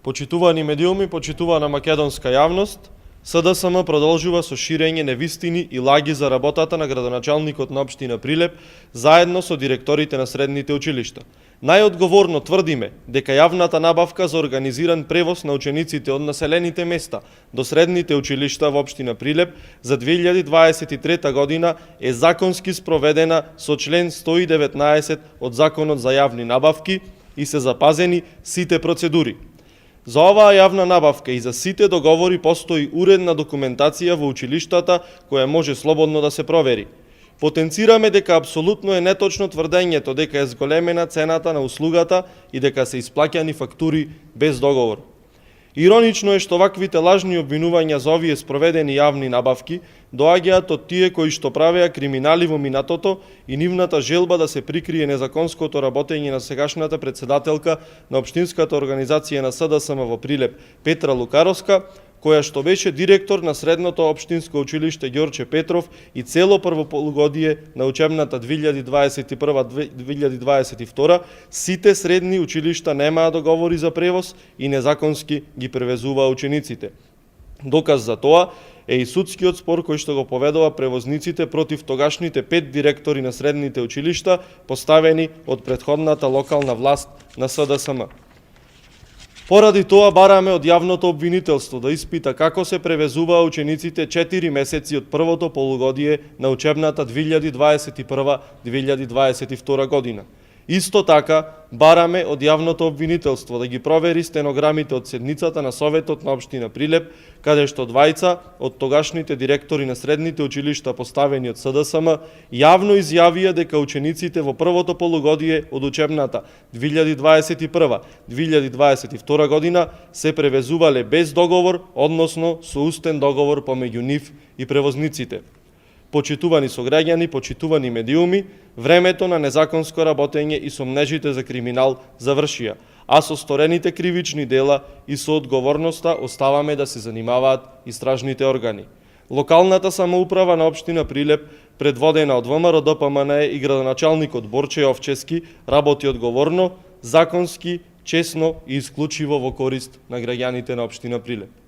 Почитувани медиуми, почитувана македонска јавност, СДСМ продолжува со ширење невистини и лаги за работата на градоначалникот на општина Прилеп заедно со директорите на средните училишта. Најодговорно тврдиме дека јавната набавка за организиран превоз на учениците од населените места до средните училишта во општина Прилеп за 2023 година е законски спроведена со член 119 од Законот за јавни набавки и се запазени сите процедури. За оваа јавна набавка и за сите договори постои уредна документација во училиштата која може слободно да се провери. Потенцираме дека апсолутно е неточно тврдењето дека е зголемена цената на услугата и дека се исплаќани фактури без договор. Иронично е што ваквите лажни обвинувања за овие спроведени јавни набавки доаѓаат од тие кои што правеа криминали во минатото и нивната желба да се прикрие незаконското работење на сегашната председателка на Општинската организација на СДСМ во Прилеп Петра Лукаровска, која што беше директор на средното општинско училиште Ѓорче Петров и цело прво полугодие на учебната 2021-2022, сите средни училишта немаа договори за превоз и незаконски ги превезуваа учениците. Доказ за тоа е и судскиот спор кој што го поведува превозниците против тогашните 5 директори на средните училишта поставени од претходната локална власт на СДСМ. Поради тоа бараме од јавното обвинителство да испита како се превезуваа учениците 4 месеци од првото полугодие на учебната 2021-2022 година. Исто така, бараме од јавното обвинителство да ги провери стенограмите од седницата на Советот на општина Прилеп, каде што двајца од тогашните директори на средните училишта поставени од СДСМ јавно изјавија дека учениците во првото полугодие од учебната 2021-2022 година се превезувале без договор, односно со устен договор помеѓу нив и превозниците. Почитувани сограѓани, почитувани медиуми, времето на незаконско работење и сомнежите за криминал завршија, а со сторените кривични дела и со одговорноста оставаме да се занимаваат истражните органи. Локалната самоуправа на општина Прилеп, предводена од ВМРО ДПМН и градоначалникот Борче Овчески, работи одговорно, законски, честно и исклучиво во корист на граѓаните на општина Прилеп.